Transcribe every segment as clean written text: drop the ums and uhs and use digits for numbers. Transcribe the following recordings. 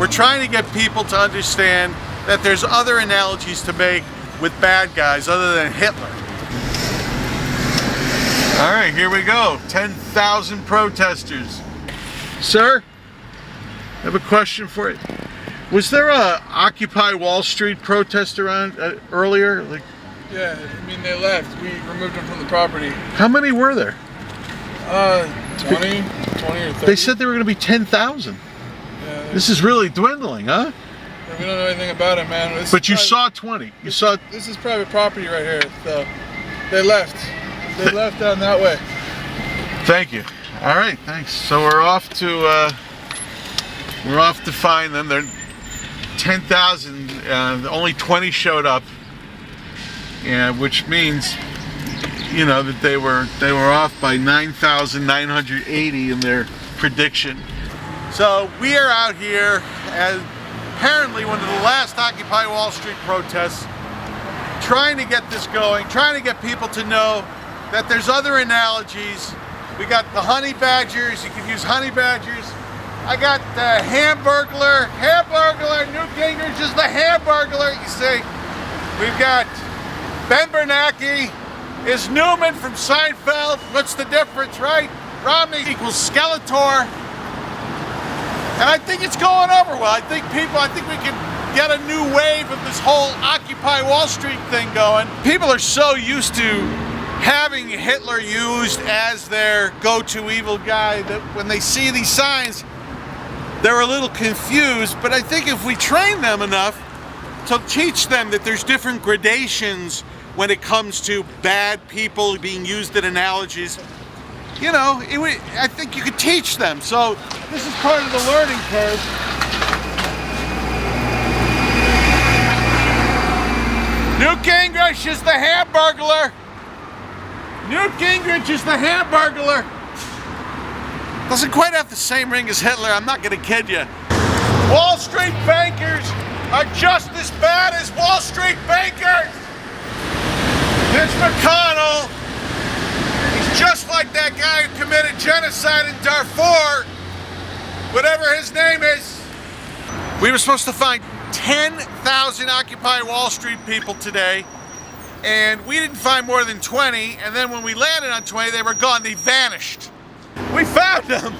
We're trying to get people to understand that there's other analogies to make with bad guys other than Hitler. All right, here we go. 10,000 protesters. Sir, I have a question for you. Was there a Occupy Wall Street protest around earlier? Like, yeah, I mean they left. We removed them from the property. how many were there? 20 or 30. They said there were going to be 10,000. Yeah, this is really dwindling, huh? We don't know anything about it, man. But you saw 20. You saw. This is private property right here. So they left. They left down that way. Thank you. All right, thanks. So we're off to find them. They're 10,000. Only 20 showed up. Yeah, which means, you know, that they were off by 9,980 in their prediction. So we are out here as apparently one of the last Occupy Wall Street protests, trying to get this going, trying to get people to know that there's other analogies. We got the honey badgers, you can use honey badgers. I got the hamburglar, Newt Gingrich is the hamburglar, you see. We've got Ben Bernanke is Newman from Seinfeld. What's the difference, right? Romney equals Skeletor. And I think it's going over well. I think we can get a new wave of this whole Occupy Wall Street thing going. People are so used to having Hitler used as their go-to evil guy that when they see these signs, they're a little confused. But I think if we train them enough to teach them that there's different gradations when it comes to bad people being used in analogies, you know, I think you could teach them. So this is part of the learning curve. Newt Gingrich is the hamburglar. Newt Gingrich is the hamburglar. Doesn't quite have the same ring as Hitler, I'm not gonna kid you. Wall Street bankers are just as bad as Wall Street bankers. Mitch McConnell, he's just like that guy who committed genocide in Darfur, whatever his name is. We were supposed to find 10,000 Occupy Wall Street people today, and we didn't find more than 20, and then when we landed on 20, they were gone, they vanished. We found them!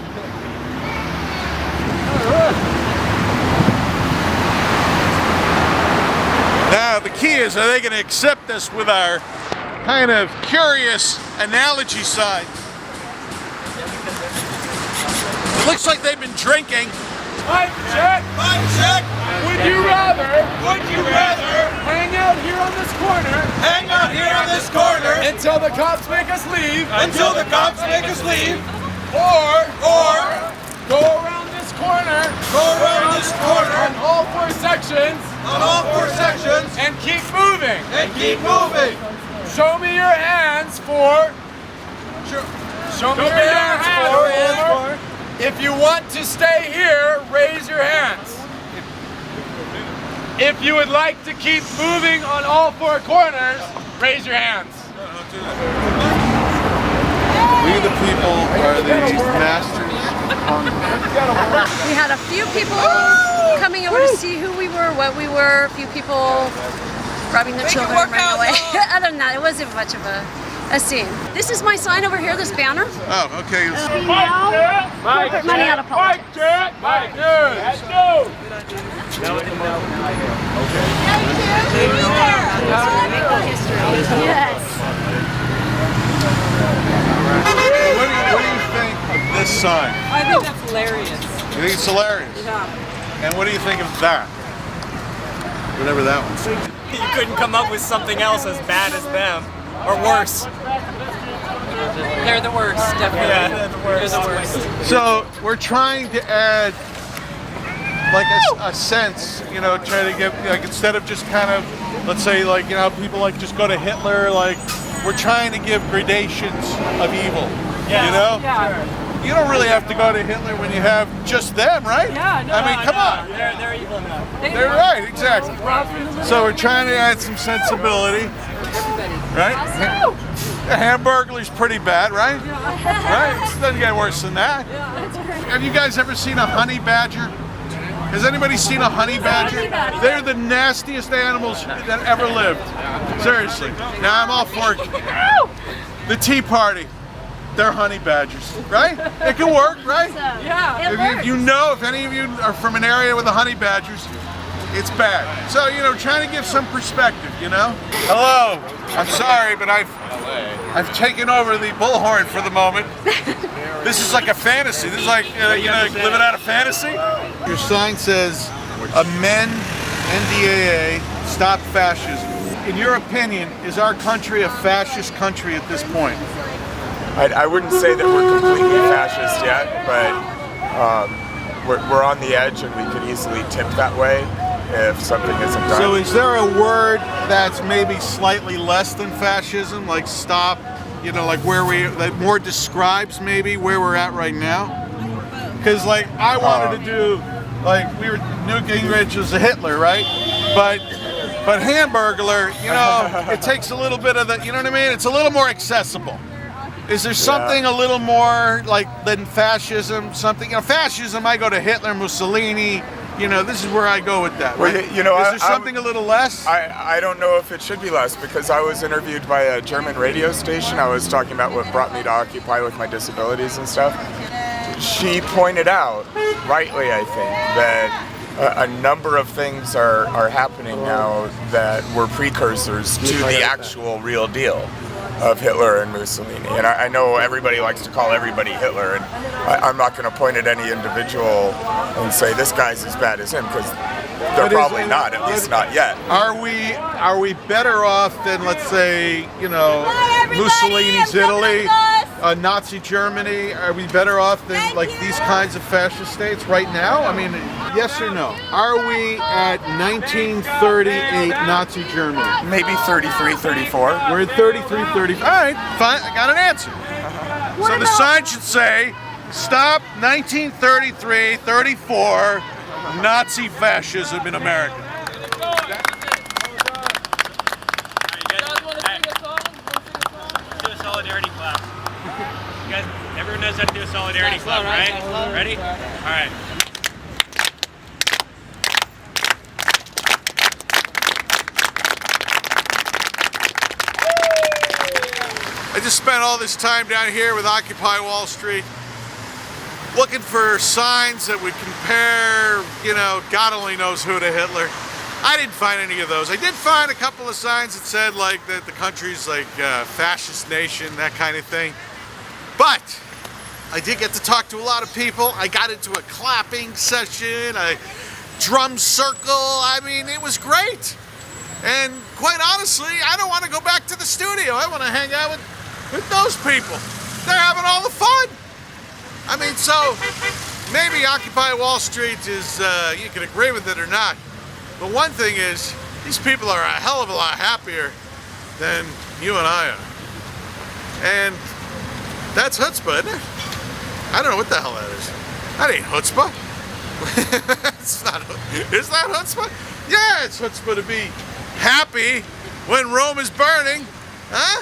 Now the key is, are they going to accept us with our kind of curious analogy side? It looks like they've been drinking. Mic check! Mic check! Would you rather hang out here on this corner? Hang out here on this corner Until the cops make us leave? until the cops make us leave, Or or go around this corner go around this corner on all four sections on all four sections and keep moving? and keep moving. Show me your hands for... Show me your hands for... If you want to stay here, raise your hands. If you would like to keep moving on all four corners, raise your hands. We the people are the masters on. We had a few people coming over to see who we were, what we were, a few people grabbing their children and running away. Other than that, it wasn't much of a scene. This is my sign over here, this banner. Oh, okay. Corporate money out of politics. Yes. What do you think of this sign? I think that's hilarious. You think it's hilarious? Yeah. And what do you think of that? Whatever that one's. You couldn't come up with something else as bad as them, or worse. They're the worst, definitely. Yeah, they're the worst. So we're trying to add like a sense, you know, try to get, like, instead of just kind of, let's say, like, you know, people like just go to Hitler, like, we're trying to give gradations of evil, you know? Yeah. You don't really have to go to Hitler when you have just them, right? Yeah, no, I mean, come on. They're evil enough. They're right, exactly. So we're trying to add some sensibility, right? The Hamburglar's pretty bad, right? Right? It doesn't get worse than that. Have you guys ever seen a honey badger? Has anybody seen a honey badger? They're the nastiest animals that ever lived. Seriously. Now I'm all for the Tea Party. They're honey badgers, right? It can work, right? Yeah. If any of you are from an area with the honey badgers, it's bad. So, trying to give some perspective, Hello. I'm sorry, but I've taken over the bullhorn for the moment. This is like a fantasy. This is like, living out a fantasy. Your sign says, amend NDAA, stop fascism. In your opinion, is our country a fascist country at this point? I wouldn't say that we're completely fascist yet, but we're on the edge and we could easily tip that way if something isn't done. So is there a word that's maybe slightly less than fascism, like stop, like that more describes maybe where we're at right now? Because I wanted to do, we were, Newt Gingrich was a Hitler, right? But Hamburglar, it takes a little bit of the, you know what I mean? It's a little more accessible. Is there something a little more than fascism? Something, fascism, I go to Hitler, Mussolini, this is where I go with that. Right? Well, is there something a little less? I don't know if it should be less, because I was interviewed by a German radio station. I was talking about what brought me to Occupy with my disabilities and stuff. She pointed out, rightly I think, that a number of things are happening now that were precursors to the actual real deal of Hitler and Mussolini. And I know everybody likes to call everybody Hitler, and I'm not going to point at any individual and say this guy's as bad as him, because they're probably not, at least not yet. Are we better off than, let's say, Mussolini's Italy, Nazi Germany? Are we better off than these kinds of fascist states right now? I mean, yes or no? Are we at 1938 Nazi Germany? Maybe 33, 34. We're at 33, 34. All right, fine, I got an answer. So the sign should say, stop 1933, 34 Nazi fascism in America. Do a solidarity clap. You guys, everyone knows how to do a solidarity clap, right? Ready? All right. I just spent all this time down here with Occupy Wall Street looking for signs that would compare, God only knows who to Hitler. I didn't find any of those. I did find a couple of signs that said that the country's fascist nation, that kind of thing. But I did get to talk to a lot of people. I got into a clapping session, a drum circle. I mean, it was great. And quite honestly, I don't want to go back to the studio. I want to hang out with those people. They're having all the fun. I mean, so maybe Occupy Wall Street is, you can agree with it or not. But one thing is, these people are a hell of a lot happier than you and I are. And that's chutzpah, isn't it? I don't know what the hell that is. That ain't chutzpah. It's not. Is that chutzpah? Yeah, it's chutzpah to be happy when Rome is burning. Huh?